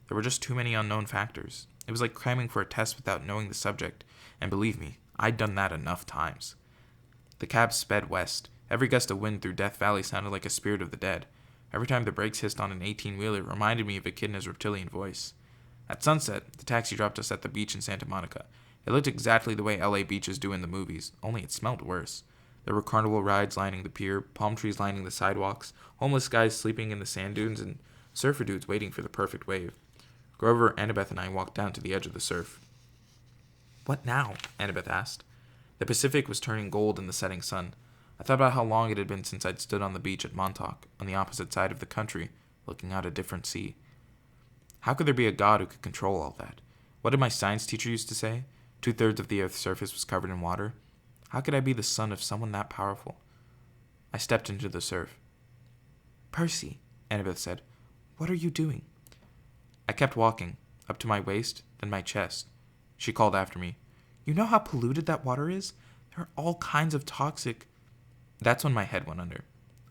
There were just too many unknown factors. It was like cramming for a test without knowing the subject, and believe me, I'd done that enough times. The cab sped west. Every gust of wind through Death Valley sounded like a spirit of the dead. Every time the brakes hissed on an 18-wheeler, it reminded me of Echidna's reptilian voice. At sunset, the taxi dropped us at the beach in Santa Monica. It looked exactly the way LA beaches do in the movies, only it smelled worse. There were carnival rides lining the pier, palm trees lining the sidewalks, homeless guys sleeping in the sand dunes, and surfer dudes waiting for the perfect wave. Grover, Annabeth, and I walked down to the edge of the surf. "What now?" Annabeth asked. The Pacific was turning gold in the setting sun. I thought about how long it had been since I'd stood on the beach at Montauk, on the opposite side of the country, looking out a different sea. How could there be a god who could control all that? What did my science teacher used to say? 2/3 of the Earth's surface was covered in water. How could I be the son of someone that powerful? I stepped into the surf. "Percy," Annabeth said, "what are you doing?" I kept walking, up to my waist, then my chest. She called after me, "You know how polluted that water is? There are all kinds of toxic..." That's when my head went under.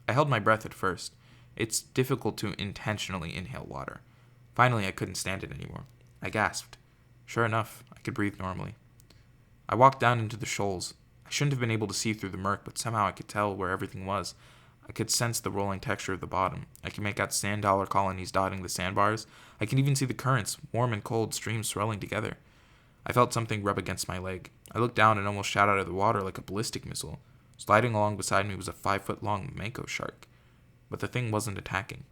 I held my breath at first. It's difficult to intentionally inhale water. Finally, I couldn't stand it anymore. I gasped. Sure enough, I could breathe normally. I walked down into the shoals. I shouldn't have been able to see through the murk, but somehow I could tell where everything was. I could sense the rolling texture of the bottom. I could make out sand dollar colonies dotting the sandbars. I could even see the currents, warm and cold streams swirling together. I felt something rub against my leg. I looked down and almost shot out of the water like a ballistic missile. Sliding along beside me was a 5-foot-long mako shark. But the thing wasn't attacking.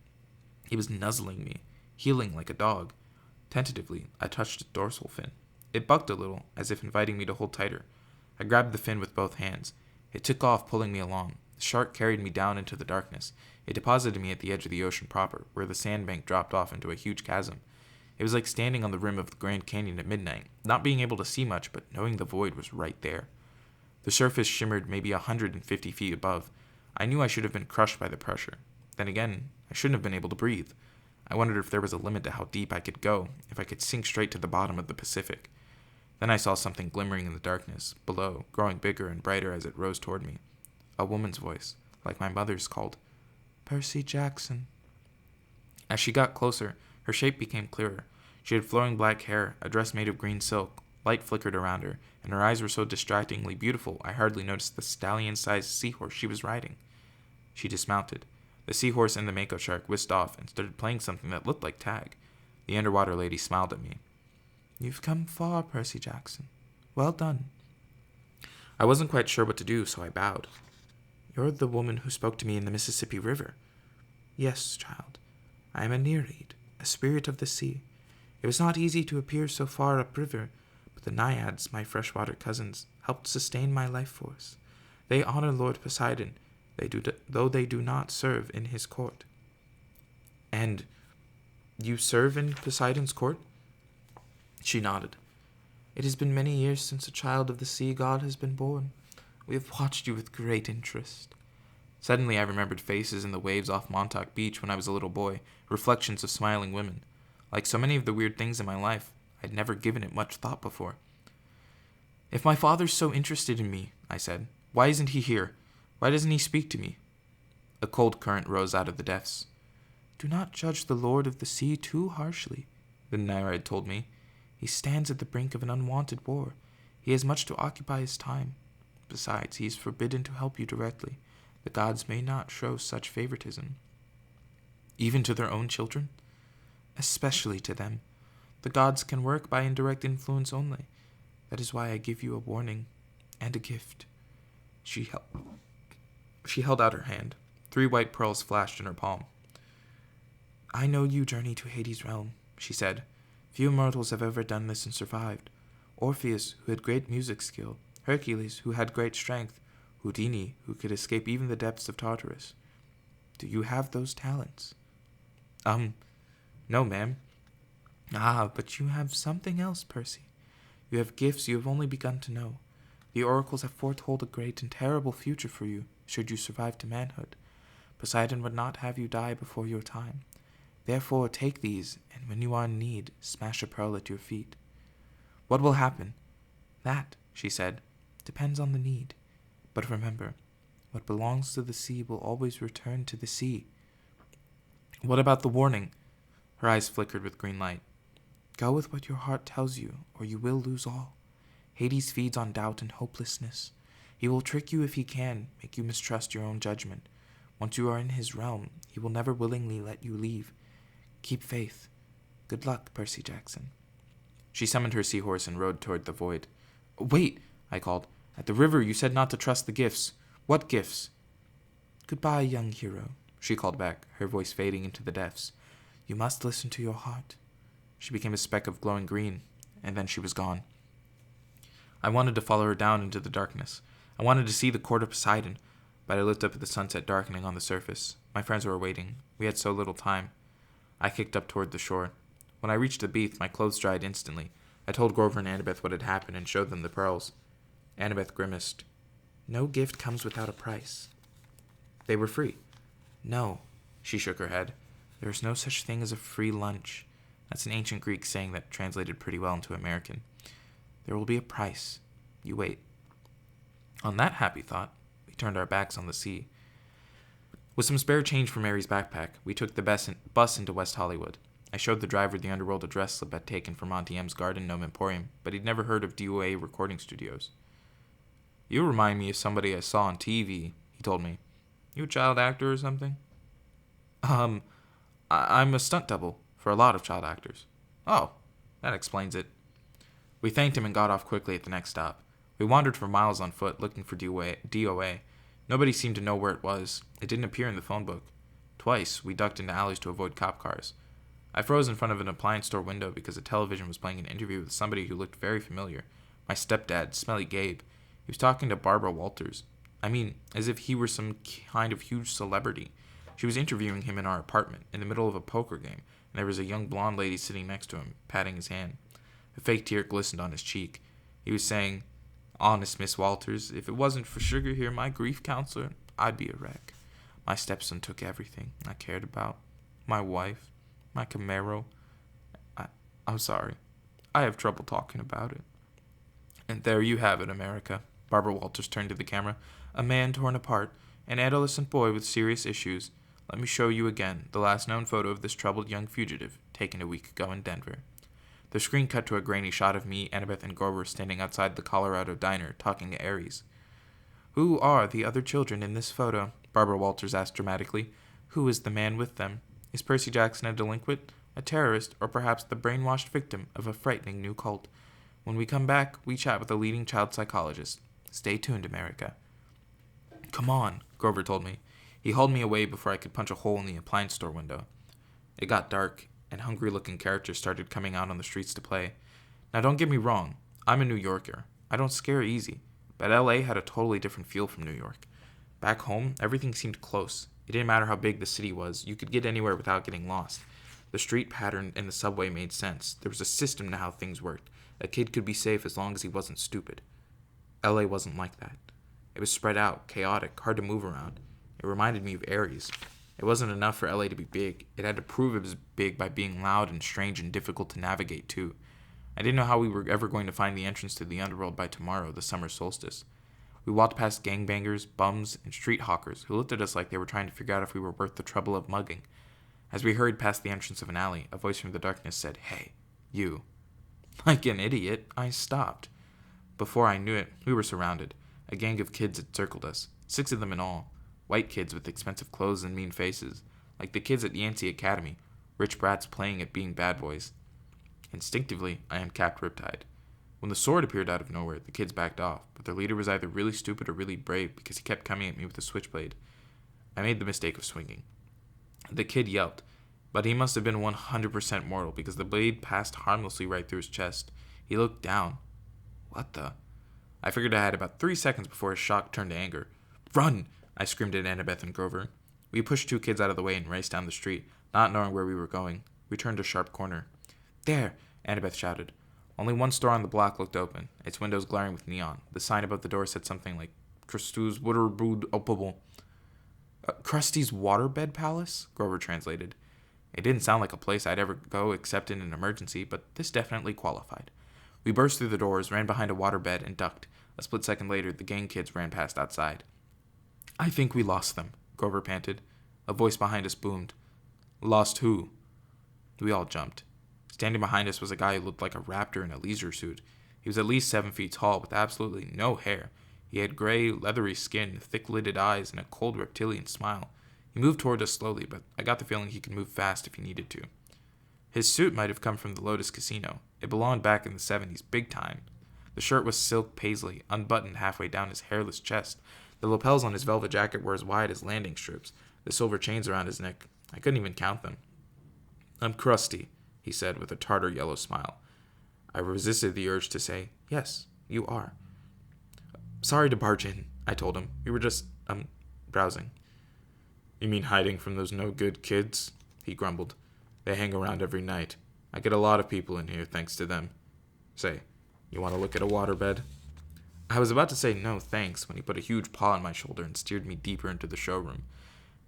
He was nuzzling me, heeling like a dog. Tentatively, I touched its dorsal fin. It bucked a little, as if inviting me to hold tighter. I grabbed the fin with both hands. It took off, pulling me along. The shark carried me down into the darkness. It deposited me at the edge of the ocean proper, where the sandbank dropped off into a huge chasm. It was like standing on the rim of the Grand Canyon at midnight, not being able to see much, but knowing the void was right there. The surface shimmered maybe 150 feet above. I knew I should have been crushed by the pressure. Then again, I shouldn't have been able to breathe. I wondered if there was a limit to how deep I could go, if I could sink straight to the bottom of the Pacific. Then I saw something glimmering in the darkness, below, growing bigger and brighter as it rose toward me. A woman's voice, like my mother's, called, "Percy Jackson." As she got closer, her shape became clearer. She had flowing black hair, a dress made of green silk. Light flickered around her, and her eyes were so distractingly beautiful I hardly noticed the stallion-sized seahorse she was riding. She dismounted. The seahorse and the mako shark whisked off and started playing something that looked like tag. The underwater lady smiled at me. "You've come far, Percy Jackson. Well done." I wasn't quite sure what to do, so I bowed. "You're the woman who spoke to me in the Mississippi River." "Yes, child. I am a Nereid, a spirit of the sea. It was not easy to appear so far upriver, but the Naiads, my freshwater cousins, helped sustain my life force. They honor Lord Poseidon, though they do not serve in his court." "And you serve in Poseidon's court?" She nodded. "It has been many years since a child of the sea god has been born. We have watched you with great interest." Suddenly I remembered faces in the waves off Montauk Beach when I was a little boy, reflections of smiling women. Like so many of the weird things in my life, I'd never given it much thought before. "If my father's so interested in me," I said, "why isn't he here? Why doesn't he speak to me?" A cold current rose out of the depths. "Do not judge the Lord of the Sea too harshly," the Nereid told me. "He stands at the brink of an unwanted war. He has much to occupy his time. Besides, he is forbidden to help you directly. The gods may not show such favoritism." "Even to their own children?" "Especially to them. The gods can work by indirect influence only. That is why I give you a warning and a gift." She held out her hand. 3 white pearls flashed in her palm. "I know you journey to Hades' realm," she said. "Few mortals have ever done this and survived. Orpheus, who had great music skill. Hercules, who had great strength. Houdini, who could escape even the depths of Tartarus. Do you have those talents?" No, ma'am." "Ah, but you have something else, Percy. You have gifts you have only begun to know. The oracles have foretold a great and terrible future for you, should you survive to manhood. Poseidon would not have you die before your time. Therefore, take these, and when you are in need, smash a pearl at your feet." "What will happen?" "That," she said, "depends on the need. But remember, what belongs to the sea will always return to the sea." "What about the warning?" Her eyes flickered with green light. "Go with what your heart tells you, or you will lose all. Hades feeds on doubt and hopelessness. He will trick you if he can, make you mistrust your own judgment. Once you are in his realm, he will never willingly let you leave. Keep faith. Good luck, Percy Jackson." She summoned her seahorse and rode toward the void. "Wait," I called. "At the river you said not to trust the gifts. What gifts?" "Goodbye, young hero," she called back, her voice fading into the depths. "You must listen to your heart. She became a speck of glowing green, and then she was gone. I wanted to follow her down into the darkness. I wanted to see the court of Poseidon, but I looked up at the sunset darkening on the surface. My friends were waiting. We had so little time. I kicked up toward the shore. When I reached the beach, my clothes dried instantly. I told Grover and Annabeth what had happened and showed them the pearls. Annabeth grimaced. No gift comes without a price. They were free. No, she shook her head. There is no such thing as a free lunch. That's an ancient Greek saying that translated pretty well into American. There will be a price. You wait. On that happy thought, we turned our backs on the sea. With some spare change from Mary's backpack, we took the bus into West Hollywood. I showed the driver the Underworld address slip I'd taken from Monty M's Garden Gnome Emporium, but he'd never heard of DOA recording studios. You remind me of somebody I saw on TV, he told me. You a child actor or something? I'm a stunt double for a lot of child actors. Oh, that explains it. We thanked him and got off quickly at the next stop. We wandered for miles on foot, looking for DOA. Nobody seemed to know where it was. It didn't appear in the phone book. Twice, we ducked into alleys to avoid cop cars. I froze in front of an appliance store window because a television was playing an interview with somebody who looked very familiar. My stepdad, Smelly Gabe. He was talking to Barbara Walters. I mean, as if he were some kind of huge celebrity. She was interviewing him in our apartment, in the middle of a poker game, and there was a young blonde lady sitting next to him, patting his hand. A fake tear glistened on his cheek. He was saying, Honest, Miss Walters, if it wasn't for Sugar here, my grief counselor, I'd be a wreck. My stepson took everything I cared about. My wife, my Camaro. I'm sorry. I have trouble talking about it. And there you have it, America. Barbara Walters turned to the camera. A man torn apart, an adolescent boy with serious issues. Let me show you again the last known photo of this troubled young fugitive, taken a week ago in Denver. The screen cut to a grainy shot of me, Annabeth, and Grover standing outside the Colorado diner, talking to Aries. Who are the other children in this photo? Barbara Walters asked dramatically. Who is the man with them? Is Percy Jackson a delinquent, a terrorist, or perhaps the brainwashed victim of a frightening new cult? When we come back, we chat with a leading child psychologist. Stay tuned, America. Come on, Grover told me. He hauled me away before I could punch a hole in the appliance store window. It got dark, and hungry-looking characters started coming out on the streets to play. Now, don't get me wrong. I'm a New Yorker. I don't scare easy. But L.A. had a totally different feel from New York. Back home, everything seemed close. It didn't matter how big the city was. You could get anywhere without getting lost. The street pattern and the subway made sense. There was a system to how things worked. A kid could be safe as long as he wasn't stupid. L.A. wasn't like that. It was spread out, chaotic, hard to move around. It reminded me of Aries. It wasn't enough for LA to be big. It had to prove it was big by being loud and strange and difficult to navigate, too. I didn't know how we were ever going to find the entrance to the underworld by tomorrow, the summer solstice. We walked past gangbangers, bums, and street hawkers who looked at us like they were trying to figure out if we were worth the trouble of mugging. As we hurried past the entrance of an alley, a voice from the darkness said, Hey, you. Like an idiot, I stopped. Before I knew it, we were surrounded. A gang of kids had circled us, 6 of them in all. White kids with expensive clothes and mean faces, like the kids at Yancey Academy, rich brats playing at being bad boys. Instinctively, I uncapped Riptide. When the sword appeared out of nowhere, the kids backed off, but their leader was either really stupid or really brave because he kept coming at me with a switchblade. I made the mistake of swinging. The kid yelped, but he must have been 100% mortal because the blade passed harmlessly right through his chest. He looked down. What the? I figured I had about 3 seconds before his shock turned to anger. Run! I screamed at Annabeth and Grover. We pushed 2 kids out of the way and raced down the street, not knowing where we were going. We turned a sharp corner. There! Annabeth shouted. Only one store on the block looked open, its windows glaring with neon. The sign above the door said something like, Krusty's Waterbrood Opable. Krusty's Waterbed Palace? Grover translated. It didn't sound like a place I'd ever go except in an emergency, but this definitely qualified. We burst through the doors, ran behind a waterbed, and ducked. A split second later, the gang kids ran past outside. I think we lost them, Grover panted. A voice behind us boomed. Lost who? We all jumped. Standing behind us was a guy who looked like a raptor in a leisure suit. He was at least 7 feet tall, with absolutely no hair. He had gray, leathery skin, thick-lidded eyes, and a cold reptilian smile. He moved toward us slowly, but I got the feeling he could move fast if he needed to. His suit might have come from the Lotus Casino. It belonged back in the 70s, big time. The shirt was silk paisley, unbuttoned halfway down his hairless chest. The lapels on his velvet jacket were as wide as landing strips, the silver chains around his neck. I couldn't even count them. I'm Krusty, he he said with a tartar yellow smile. I resisted the urge to say, yes, you are. Sorry to barge in, I told him. We were just, browsing. You mean hiding from those no-good kids? He grumbled. They hang around every night. I get a lot of people in here thanks to them. Say, you want to look at a waterbed? I was about to say no thanks when he put a huge paw on my shoulder and steered me deeper into the showroom.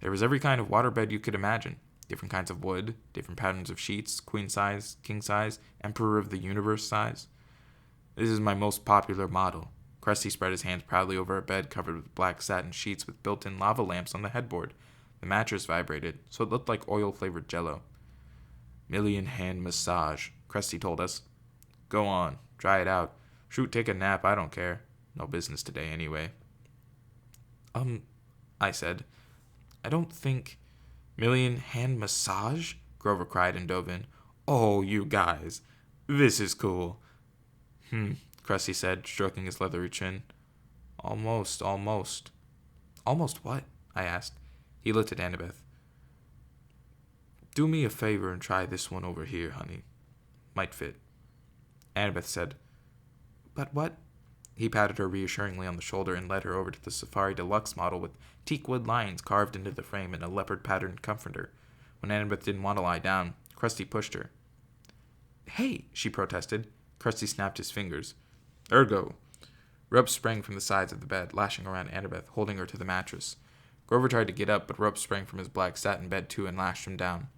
There was every kind of waterbed you could imagine. Different kinds of wood, different patterns of sheets, queen size, king size, emperor of the universe size. This is my most popular model. Krusty spread his hands proudly over a bed covered with black satin sheets with built-in lava lamps on the headboard. The mattress vibrated, so it looked like oil-flavored jello. Million hand massage, Krusty told us. Go on, try it out. Shoot, take a nap, I don't care. No business today anyway. I said. I don't think... Million hand massage? Grover cried and dove in. Oh, you guys. This is cool. Krusty said, stroking his leathery chin. Almost. Almost what? I asked. He looked at Annabeth. Do me a favor and try this one over here, honey. Might fit. Annabeth said, But what? He patted her reassuringly on the shoulder and led her over to the Safari Deluxe model with teakwood lions carved into the frame and a leopard-patterned comforter. When Annabeth didn't want to lie down, Krusty pushed her. Hey, she protested. Krusty snapped his fingers. Ergo. Ropes sprang from the sides of the bed, lashing around Annabeth, holding her to the mattress. Grover tried to get up, but Ropes sprang from his black satin bed too and lashed him down.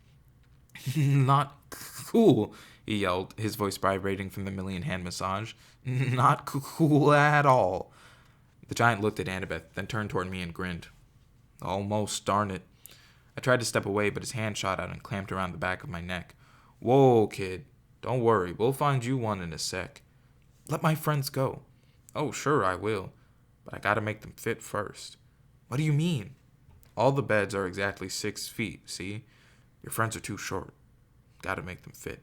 Not cool, he yelled, his voice vibrating from the million-hand massage. Not cool at all. The giant looked at Annabeth, then turned toward me and grinned. Almost, darn it. I tried to step away, but his hand shot out and clamped around the back of my neck. Whoa, kid. Don't worry, we'll find you one in a sec. Let my friends go. Oh, sure, I will. But I gotta make them fit first. What do you mean? All the beds are exactly 6 feet, see? Your friends are too short. Gotta make them fit.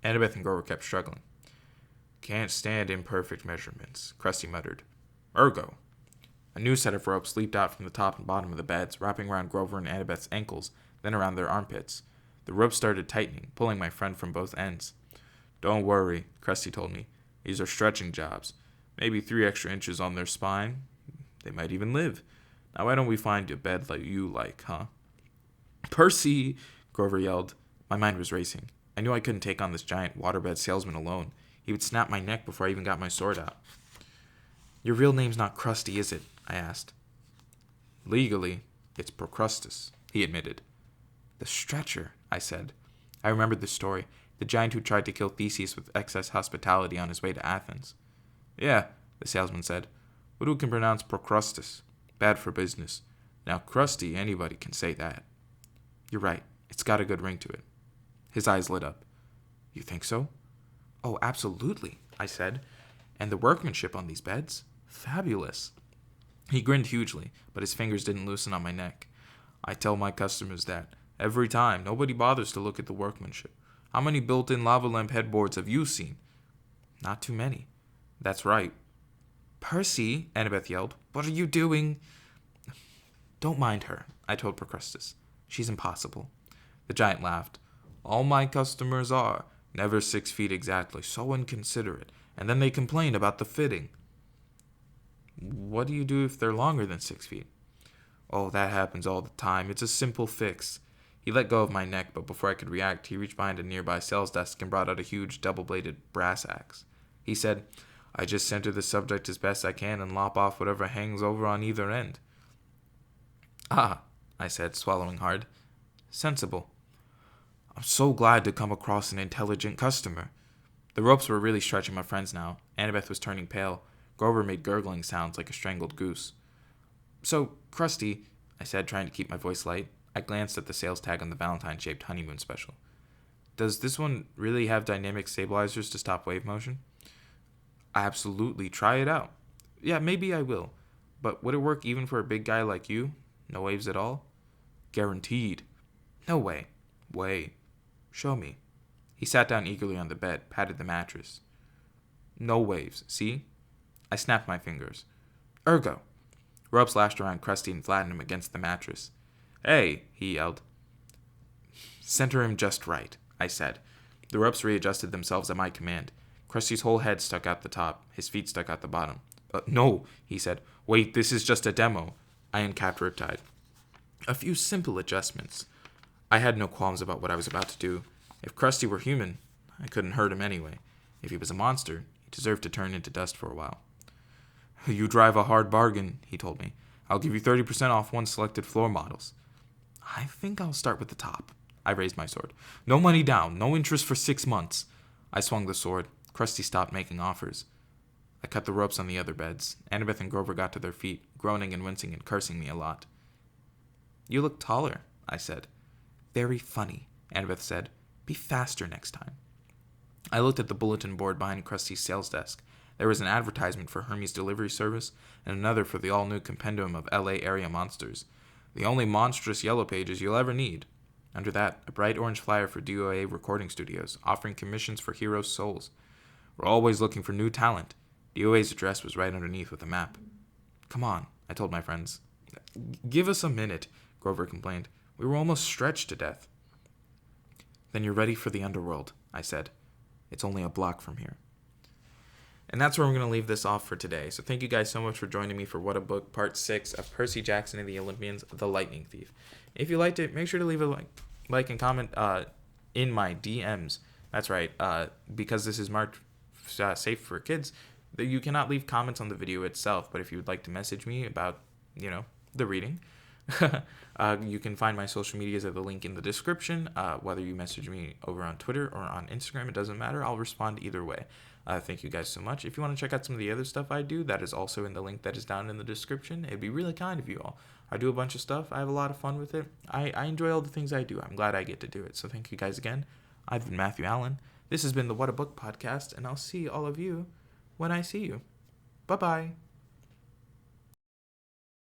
Annabeth and Grover kept struggling. Can't stand imperfect measurements, Krusty muttered. Ergo. A new set of ropes leaped out from the top and bottom of the beds, wrapping around Grover and Annabeth's ankles, then around their armpits. The ropes started tightening, pulling my friend from both ends. Don't worry, Krusty told me. These are stretching jobs. Maybe 3 extra inches on their spine. They might even live. Now why don't we find a bed like you like, huh? Percy! Grover yelled. My mind was racing. I knew I couldn't take on this giant waterbed salesman alone. He would snap my neck before I even got my sword out. Your real name's not Krusty, is it? I asked. Legally, it's Procrustes, he admitted. The stretcher, I said. I remembered the story. The giant who tried to kill Theseus with excess hospitality on his way to Athens. Yeah, the salesman said. But who can pronounce Procrustes? Bad for business. Now, Krusty, anybody can say that. You're right. It's got a good ring to it. His eyes lit up. You think so? Oh, absolutely, I said. And the workmanship on these beds? Fabulous. He grinned hugely, but his fingers didn't loosen on my neck. I tell my customers that. Every time, nobody bothers to look at the workmanship. How many built-in lava lamp headboards have you seen? Not too many. That's right. Percy, Annabeth yelled, what are you doing? Don't mind her, I told Procrustes. She's impossible. The giant laughed. All my customers are. Never 6 feet exactly, so inconsiderate. And then they complain about the fitting. What do you do if they're longer than 6 feet? Oh, that happens all the time. It's a simple fix. He let go of my neck, but before I could react, he reached behind a nearby sales desk and brought out a huge double-bladed brass axe. He said, I just center the subject as best I can and lop off whatever hangs over on either end. Ah, I said, swallowing hard. Sensible. I'm so glad to come across an intelligent customer. The ropes were really stretching my friends now. Annabeth was turning pale. Grover made gurgling sounds like a strangled goose. So, Krusty, I said, trying to keep my voice light. I glanced at the sales tag on the Valentine-shaped honeymoon special. Does this one really have dynamic stabilizers to stop wave motion? Absolutely, try it out. Yeah, maybe I will. But would it work even for a big guy like you? No waves at all? Guaranteed. No way. Way. Show me. He sat down eagerly on the bed, patted the mattress. No waves, see? I snapped my fingers. Ergo. Ropes lashed around Krusty and flattened him against the mattress. Hey, he yelled. Center him just right, I said. The ropes readjusted themselves at my command. Krusty's whole head stuck out the top. His feet stuck out the bottom. No, he said. Wait, this is just a demo. I uncapped Riptide. A few simple adjustments. I had no qualms about what I was about to do. If Krusty were human, I couldn't hurt him anyway. If he was a monster, he deserved to turn into dust for a while. You drive a hard bargain, he told me. I'll give you 30% off one selected floor models. I think I'll start with the top. I raised my sword. No money down, no interest for 6 months. I swung the sword. Krusty stopped making offers. I cut the ropes on the other beds. Annabeth and Grover got to their feet, groaning and wincing and cursing me a lot. You look taller, I said. Very funny, Annabeth said. Be faster next time. I looked at the bulletin board behind Krusty's sales desk. There was an advertisement for Hermes delivery service and another for the all-new compendium of LA area monsters. The only monstrous yellow pages you'll ever need. Under that, a bright orange flyer for DOA recording studios, offering commissions for heroes' souls. We're always looking for new talent. DOA's address was right underneath with a map. Come on, I told my friends. Give us a minute, Grover complained. We were almost stretched to death. Then you're ready for the underworld, I said. It's only a block from here. And that's where I'm going to leave this off for today. So thank you guys so much for joining me for What a Book, Part 6 of Percy Jackson and the Olympians, The Lightning Thief. If you liked it, make sure to leave a like and comment in my DMs. That's right, because this is marked safe for kids, that you cannot leave comments on the video itself. But if you would like to message me about, the reading, you can find my social medias at the link in the description. Whether you message me over on Twitter or on Instagram, it doesn't matter. I'll respond either way. Thank you guys so much. If you want to check out some of the other stuff I do, that is also in the link that is down in the description. It'd be really kind of you all. I do a bunch of stuff. I have a lot of fun with it. I enjoy all the things I do. I'm glad I get to do it. So thank you guys again. I've been Matthew Allen. This has been the What a Book podcast, and I'll see all of you when I see you. Bye-bye.